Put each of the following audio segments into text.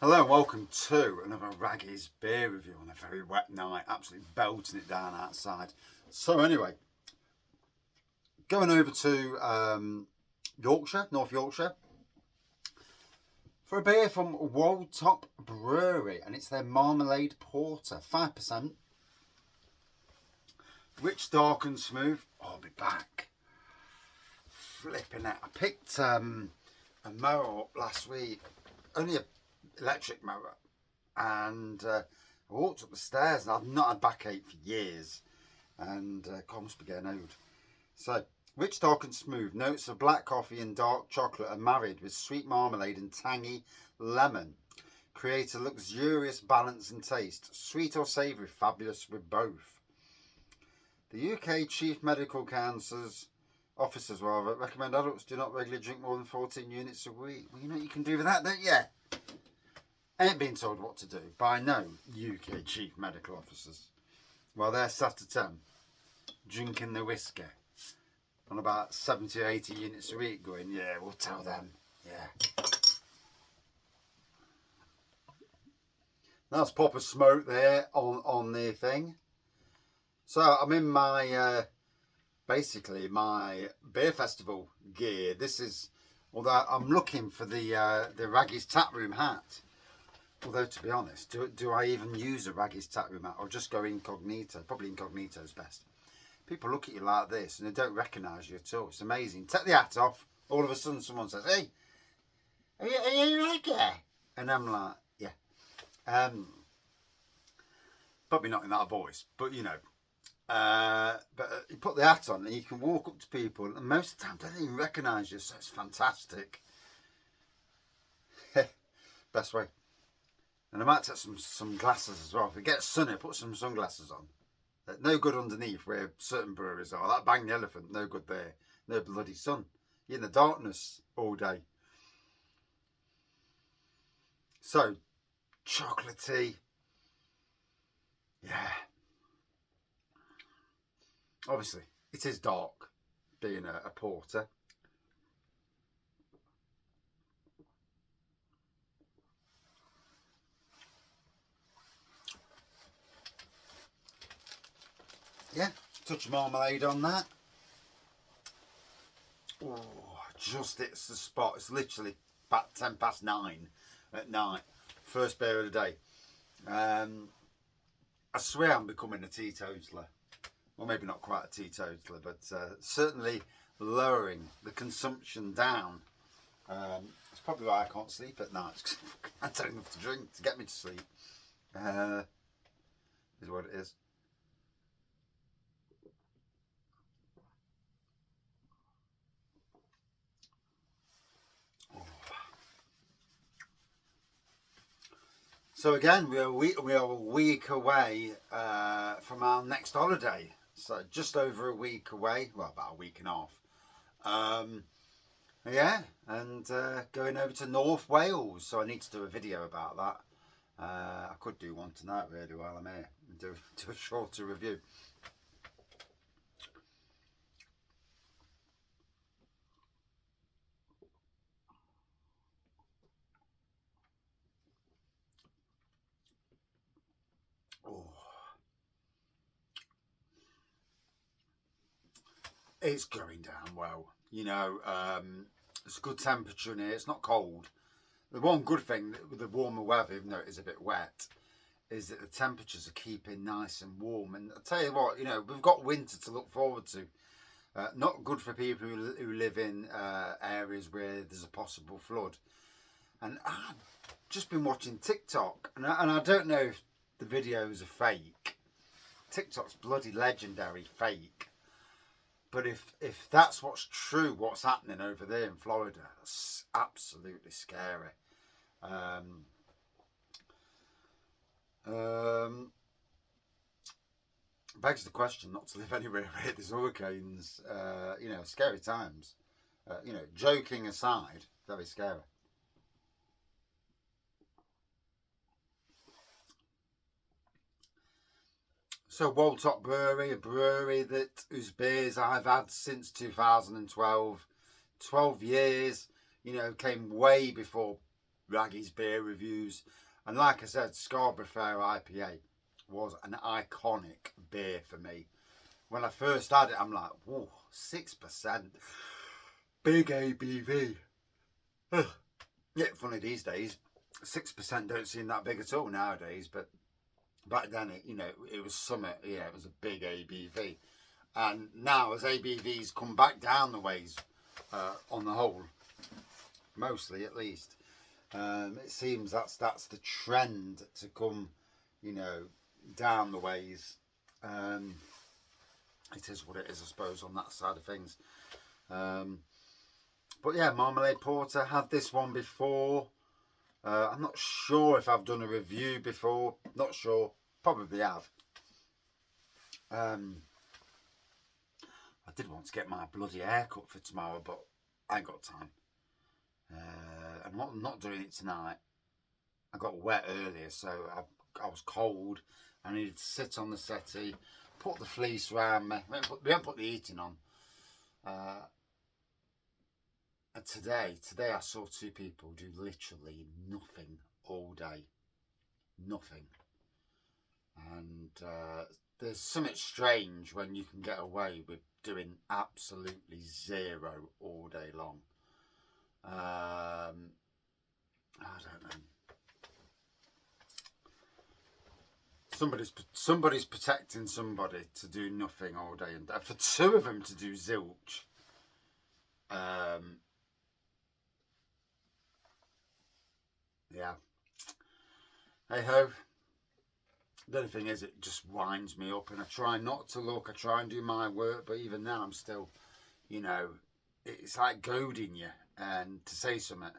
Hello and welcome to another Raggy's beer review on a very wet night, absolutely belting it down outside. So anyway, going over to Yorkshire, North Yorkshire, for a beer from Wold Top Brewery, and it's their Marmalade Porter, 5%. Rich, dark and smooth. Oh, I'll be back. Flipping it. I picked a mower up last week, only a electric mower, and I walked up the stairs and I've not had backache for years, and God, must be getting old. So rich, dark and smooth. Notes of black coffee and dark chocolate are married with sweet marmalade and tangy lemon. Create a luxurious balance in taste. Sweet or savoury, fabulous with both. The UK Chief Medical Officers recommend adults do not regularly drink more than 14 units a week. Well, you know what you can do with that, don't you? Ain't been told what to do by no UK Chief Medical Officers. Well, they're sat at 10, drinking the whiskey on about 70 or 80 units a week, going, yeah, we'll tell them, yeah. That's proper smoke there on the thing. So I'm in my, basically my beer festival gear. This is, although I'm looking for the Raggy's Taproom hat. Although, to be honest, do I even use a Raggy's Taproom hat or just go incognito? Probably incognito is best. People look at you like this and they don't recognise you at all. It's amazing. Take the hat off. All of a sudden someone says, hey, are you Raggy? And I'm like, yeah. Probably not in that voice, but you know. But you put the hat on and you can walk up to people and most of the time they don't even recognise you, so it's fantastic. Best way. And I might take some glasses as well. If it gets sunny, put some sunglasses on. No good underneath where certain breweries are. That Bang the Elephant, no good there. No bloody sun. You're in the darkness all day. So, chocolatey. Yeah. Obviously, it is dark, being a porter. Yeah, touch of marmalade on that. Oh, just hits the spot. It's literally about 9:10 at night. First beer of the day. I swear I'm becoming a teetotaler. Well, maybe not quite a teetotaler, but certainly lowering the consumption down. It's probably why I can't sleep at night, because I don't have enough to drink to get me to sleep. Is what it is. So again, we are a week away from our next holiday. So just over a week away. Well, about a week and a half. Yeah, and going over to North Wales. So I need to do a video about that. I could do one tonight really while I'm here and do a shorter review. Oh. It's going down well. You know, it's a good temperature in here. It's not cold. The one good thing with the warmer weather, even though it is a bit wet, is that the temperatures are keeping nice and warm. And I'll tell you what, you know, we've got winter to look forward to. Not good for people who live in areas where there's a possible flood. And I've just been watching TikTok, and I don't know if the videos are fake. TikTok's bloody legendary fake. But if that's what's true, what's happening over there in Florida, it's absolutely scary. Begs the question not to live anywhere where there's hurricanes. You know, scary times. You know, joking aside, very scary. So Wold Top Brewery, a brewery whose beers I've had since 2012. 12 years, you know, came way before Raggy's beer reviews. And like I said, Scarborough Fair IPA was an iconic beer for me. When I first had it, I'm like, whoa, 6%. Big ABV. Yeah, funny these days. 6% don't seem that big at all nowadays, but back then, it was summer. Yeah, it was a big ABV. And now, as ABVs come back down the ways, on the whole, mostly at least, it seems that's the trend to come, down the ways. It is what it is, I suppose, on that side of things. But yeah, Marmalade Porter, had this one before. I'm not sure if I've done a review before. Not sure. Probably have. I did want to get my bloody hair cut for tomorrow, but I ain't got time. I'm not doing it tonight. I got wet earlier, so I was cold. I needed to sit on the settee, put the fleece around me. We haven't put the heating on. And today I saw two people do literally nothing all day. Nothing. And there's something strange when you can get away with doing absolutely zero all day long. I don't know. Somebody's protecting somebody to do nothing all day, and for two of them to do zilch. Yeah. Hey ho. The only thing is, it just winds me up, and I try not to look. I try and do my work, but even now, I'm still, it's like goading you and to say something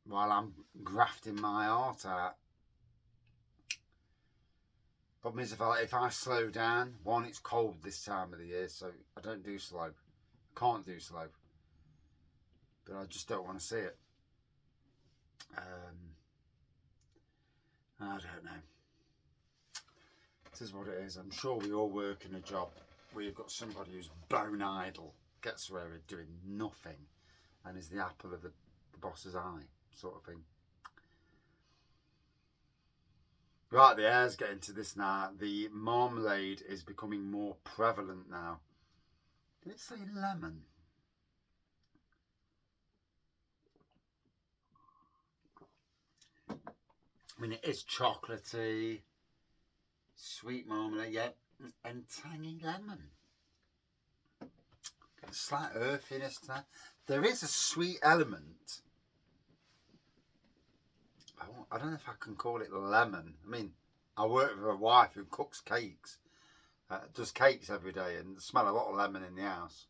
while I'm grafting my art out. Problem is, if I slow down, one, it's cold this time of the year, so I don't do slow. Can't do slow. But I just don't want to see it. I don't know. It is what it is. I'm sure we all work in a job where you've got somebody who's bone idle, gets away with doing nothing, and is the apple of the boss's eye, sort of thing. Right, the air's getting to this now. The marmalade is becoming more prevalent now. Did it say lemon? I mean, it is chocolatey, sweet marmalade, yeah, and tangy lemon. Got a slight earthiness to that. There is a sweet element. I don't know if I can call it lemon. I mean, I work with a wife who cooks cakes, does cakes every day, and smell a lot of lemon in the house.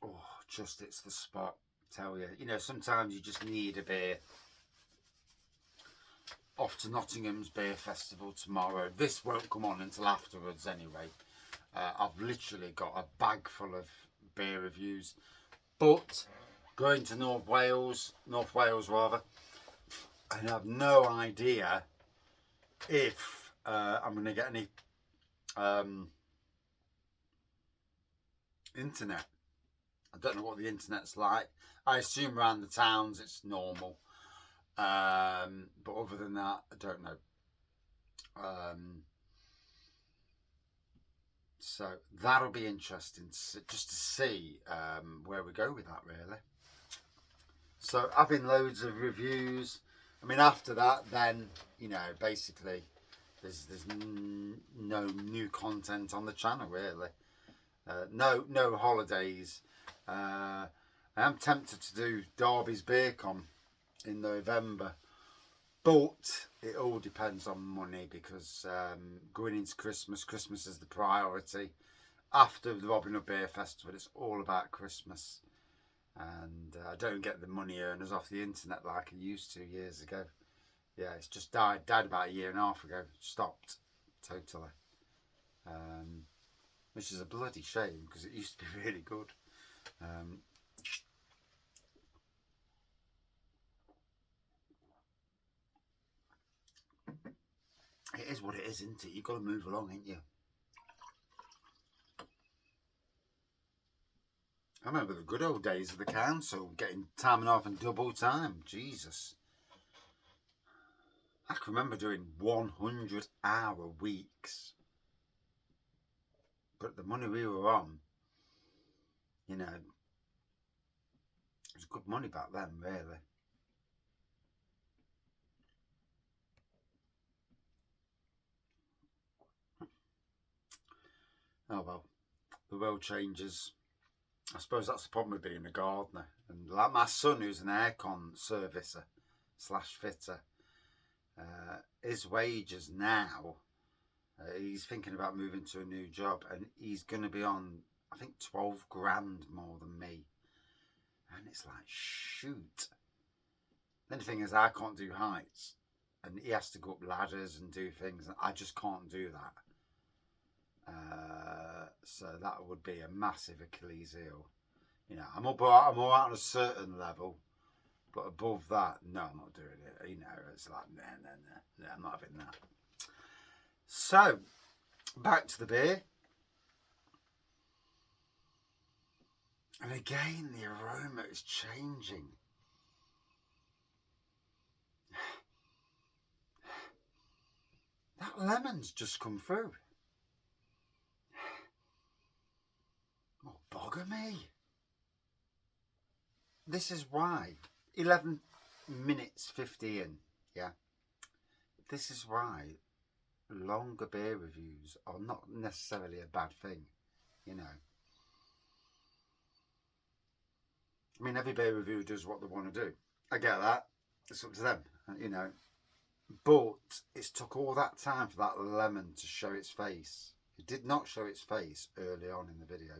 Oh, just it's the spot. Tell you, sometimes you just need a beer. Off to Nottingham's Beer Festival tomorrow. This won't come on until afterwards anyway. I've literally got a bag full of beer reviews. But going to North Wales rather, I have no idea if I'm going to get any internet. I don't know what the internet's like. I assume around the towns it's normal. But other than that, I don't know. So that'll be interesting just to see where we go with that, really. So having loads of reviews. I mean, after that, then basically, there's no new content on the channel, really. No holidays. I am tempted to do Derby's Beer Con in November, but it all depends on money, because going into Christmas is the priority. After the Robin Hood Beer Festival, it's all about Christmas, and I don't get the money earners off the internet like I used to years ago. Yeah, it's just died about a year and a half ago. Stopped totally, which is a bloody shame, because it used to be really good. it is what it is, isn't it? You've got to move along, ain't you? I remember the good old days of the council, getting time and a half and double time. Jesus. I can remember doing 100-hour weeks. But the money we were on, you know, it was good money back then, really. Oh well, the world changes. I suppose that's the problem with being a gardener. And like my son, who's an aircon servicer / fitter, his wages now, he's thinking about moving to a new job, and he's going to be on, I think, 12 grand more than me. And it's like, shoot. The only thing is, I can't do heights, and he has to go up ladders and do things, and I just can't do that. So that would be a massive Achilles heel. You know, I'm all right on a certain level, but above that, no, I'm not doing it. You know, it's like, no, I'm not having that. So, back to the beer. And again, the aroma is changing. That lemon's just come through. Oh, bugger me. This is why. 11 minutes 50 in, yeah. This is why longer beer reviews are not necessarily a bad thing, you know. I mean, every beer reviewer does what they want to do. I get that. It's up to them, you know. But it's took all that time for that lemon to show its face. It did not show its face early on in the video.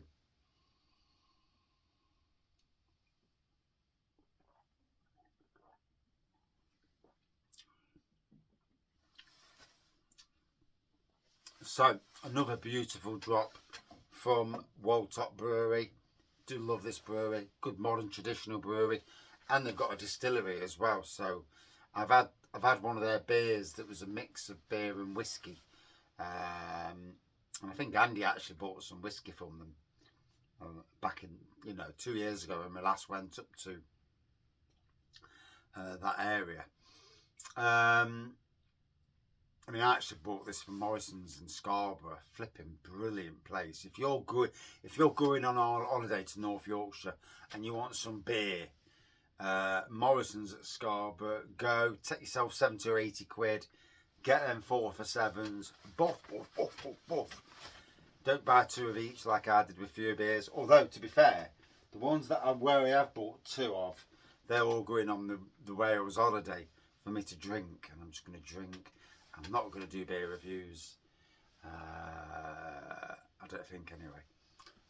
So, another beautiful drop from Wold Top Brewery. Do love this brewery. Good modern traditional brewery. And they've got a distillery as well. So, I've had one of their beers that was a mix of beer and whiskey. And I think Andy actually bought some whiskey from them back in, 2 years ago when we last went up to that area. I mean, I actually bought this from Morrison's in Scarborough. Flipping brilliant place. If you're going on our holiday to North Yorkshire and you want some beer, Morrison's at Scarborough. Go, take yourself 70 or 80 quid. Get them 4 for 7s. Buff. Don't buy 2 of each like I did with few beers. Although, to be fair, the ones that where I have bought 2 of, they're all going on the Wales holiday for me to drink, and I'm just going to drink. I'm not going to do beer reviews. I don't think anyway.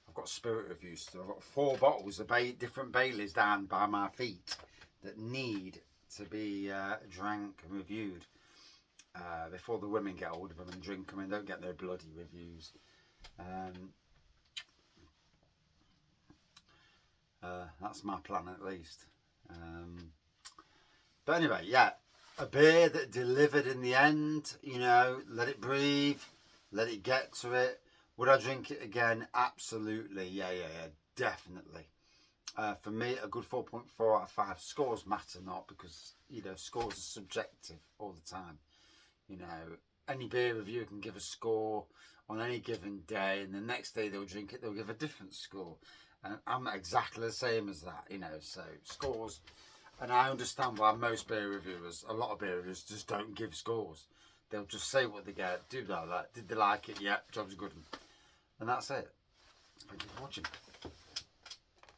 I've got spirit reviews. So I've got 4 bottles of different Baileys down by my feet that need to be drank and reviewed before the women get hold of them and drink them and don't get no bloody reviews. That's my plan at least. But anyway, yeah. A beer that delivered in the end, let it breathe, let it get to it. Would I drink it again? Absolutely. Yeah, definitely. For me, a good 4.4 out of 5. Scores matter not, because, scores are subjective all the time. Any beer reviewer can give a score on any given day, and the next day they'll drink it, they'll give a different score. And I'm not exactly the same as that, so scores. And I understand why most beer reviewers, a lot of beer reviewers, just don't give scores. They'll just say what they get, do that. Did they like it? Yeah, job's a good one. And that's it. Thank you for watching.